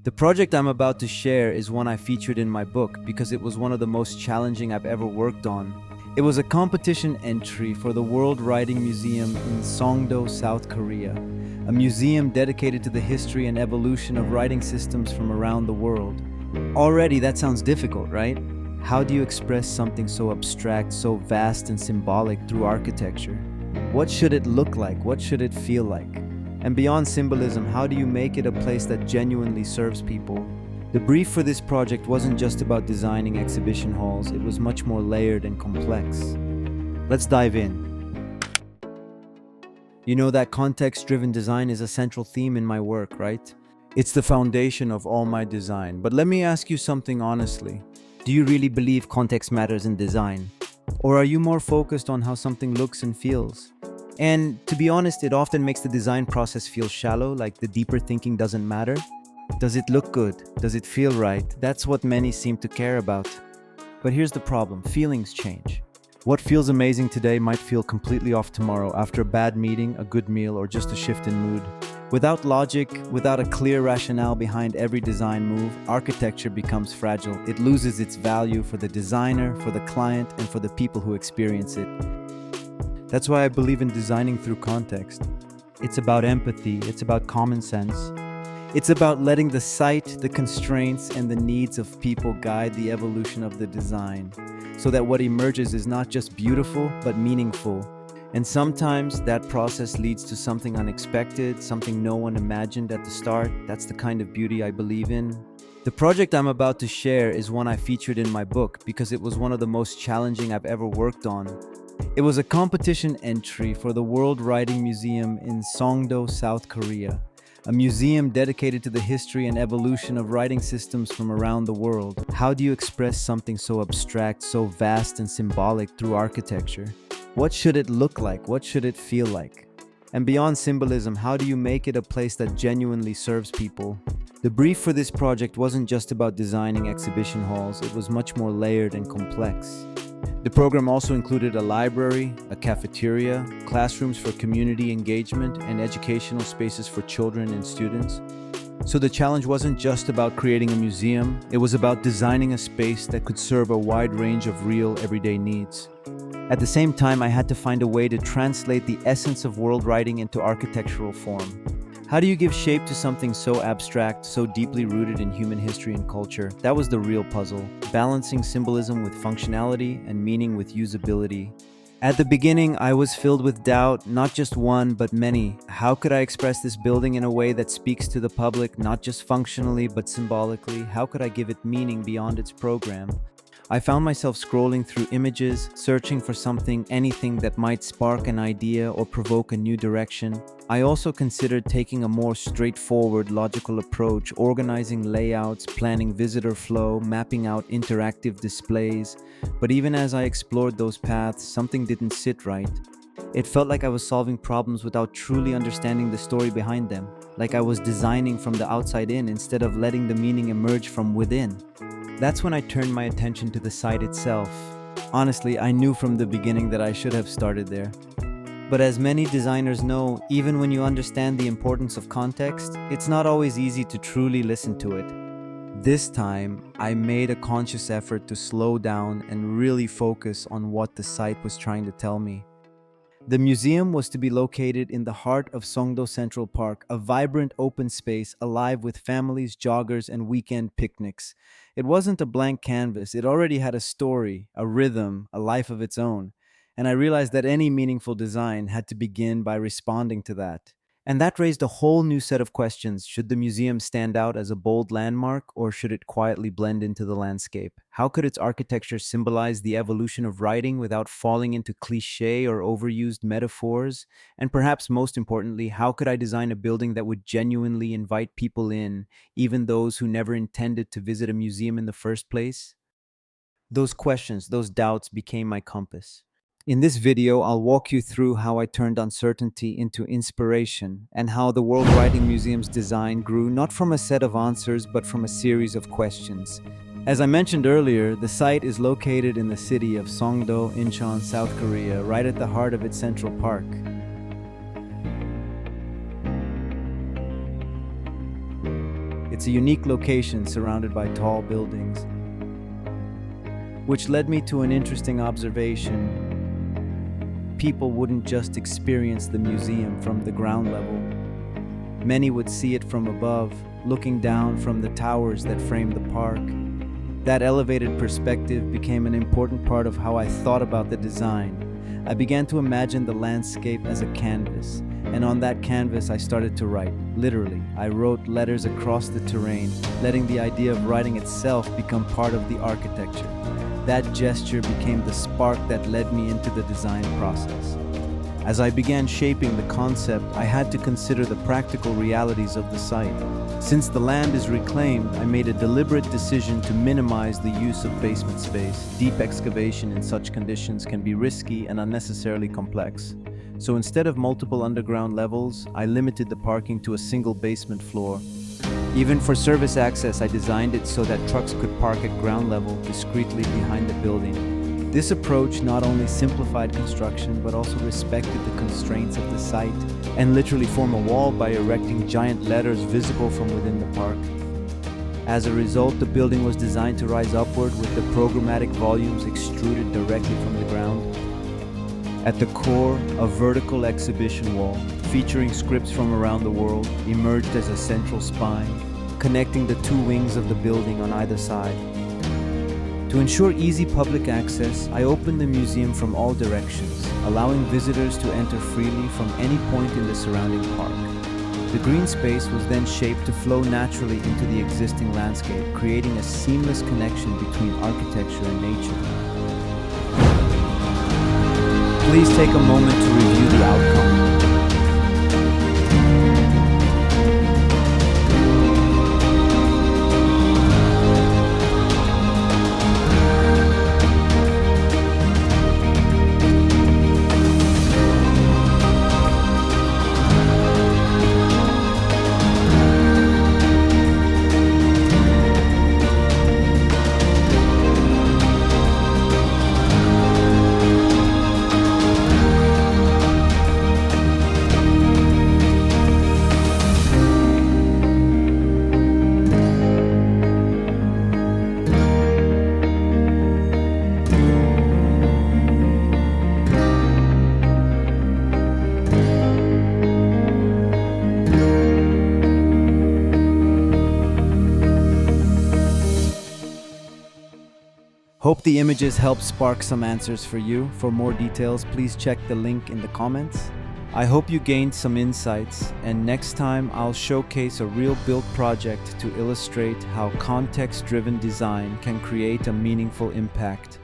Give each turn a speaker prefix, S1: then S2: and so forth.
S1: The project I'm about to share is one I featured in my book because it was one of the most challenging I've ever worked on. It was a competition entry for the World Writing Museum in Songdo, South Korea, a museum dedicated to the history and evolution of writing systems from around the world. Already, that sounds difficult, right? How do you express something so abstract, so vast and symbolic through architecture? What should it look like? What should it feel like? And beyond symbolism, how do you make it a place that genuinely serves people? The brief for this project wasn't just about designing exhibition halls, it was much more layered and complex. Let's dive in. You know that context-driven design is a central theme in my work, right? It's the foundation of all my design. But let me ask you something honestly. Do you really believe context matters in design? Or are you more focused on how something looks and feels? And to be honest, it often makes the design process feel shallow, like the deeper thinking doesn't matter. Does it look good? Does it feel right? That's what many seem to care about. But here's the problem, feelings change. What feels amazing today might feel completely off tomorrow after a bad meeting, a good meal, or just a shift in mood. Without logic, without a clear rationale behind every design move, architecture becomes fragile. It loses its value for the designer, for the client, and for the people who experience it. That's why I believe in designing through context. It's about empathy, it's about common sense. It's about letting the site, the constraints, and the needs of people guide the evolution of the design, so that what emerges is not just beautiful, but meaningful. And sometimes that process leads to something unexpected, something no one imagined at the start. That's the kind of beauty I believe in. The project I'm about to share is one I featured in my book because it was one of the most challenging I've ever worked on. It was a competition entry for the World Writing Museum in Songdo, South Korea, a museum dedicated to the history and evolution of writing systems from around the world. How do you express something so abstract, so vast and symbolic through architecture? What should it look like? What should it feel like? And beyond symbolism, how do you make it a place that genuinely serves people? The brief for this project wasn't just about designing exhibition halls, it was much more layered and complex. The program also included a library, a cafeteria, classrooms for community engagement, and educational spaces for children and students. So the challenge wasn't just about creating a museum, it was about designing a space that could serve a wide range of real, everyday needs. At the same time, I had to find a way to translate the essence of world writing into architectural form. How do you give shape to something so abstract, so deeply rooted in human history and culture? That was the real puzzle, balancing symbolism with functionality and meaning with usability. At the beginning, I was filled with doubt, not just one, but many. How could I express this building in a way that speaks to the public, not just functionally, but symbolically? How could I give it meaning beyond its program? I found myself scrolling through images, searching for something, anything that might spark an idea or provoke a new direction. I also considered taking a more straightforward, logical approach, organizing layouts, planning visitor flow, mapping out interactive displays. But even as I explored those paths, something didn't sit right. It felt like I was solving problems without truly understanding the story behind them, like I was designing from the outside in instead of letting the meaning emerge from within. That's when I turned my attention to the site itself. Honestly, I knew from the beginning that I should have started there. But as many designers know, even when you understand the importance of context, it's not always easy to truly listen to it. This time, I made a conscious effort to slow down and really focus on what the site was trying to tell me. The museum was to be located in the heart of Songdo Central Park, a vibrant open space alive with families, joggers, and weekend picnics. It wasn't a blank canvas, it already had a story, a rhythm, a life of its own. And I realized that any meaningful design had to begin by responding to that. And that raised a whole new set of questions. Should the museum stand out as a bold landmark, or should it quietly blend into the landscape? How could its architecture symbolize the evolution of writing without falling into cliché or overused metaphors? And perhaps most importantly, how could I design a building that would genuinely invite people in, even those who never intended to visit a museum in the first place? Those questions, those doubts became my compass. In this video, I'll walk you through how I turned uncertainty into inspiration and how the World Writing Museum's design grew not from a set of answers but from a series of questions. As I mentioned earlier, the site is located in the city of Songdo, Incheon, South Korea, right at the heart of its Central Park. It's a unique location surrounded by tall buildings, which led me to an interesting observation. People wouldn't just experience the museum from the ground level. Many would see it from above, looking down from the towers that frame the park. That elevated perspective became an important part of how I thought about the design. I began to imagine the landscape as a canvas, and on that canvas I started to write. Literally, I wrote letters across the terrain, letting the idea of writing itself become part of the architecture. That gesture became the spark that led me into the design process. As I began shaping the concept, I had to consider the practical realities of the site. Since the land is reclaimed, I made a deliberate decision to minimize the use of basement space. Deep excavation in such conditions can be risky and unnecessarily complex. So instead of multiple underground levels, I limited the parking to a single basement floor. Even for service access, I designed it so that trucks could park at ground level discreetly behind the building. This approach not only simplified construction, but also respected the constraints of the site and literally formed a wall by erecting giant letters visible from within the park. As a result, the building was designed to rise upward with the programmatic volumes extruded directly from the ground. At the core, a vertical exhibition wall, featuring scripts from around the world, emerged as a central spine, connecting the two wings of the building on either side. To ensure easy public access, I opened the museum from all directions, allowing visitors to enter freely from any point in the surrounding park. The green space was then shaped to flow naturally into the existing landscape, creating a seamless connection between architecture and nature. Please take a moment to review the outcome. Hope the images help spark some answers for you. For more details, please check the link in the comments. I hope you gained some insights, and next time I'll showcase a real built project to illustrate how context-driven design can create a meaningful impact.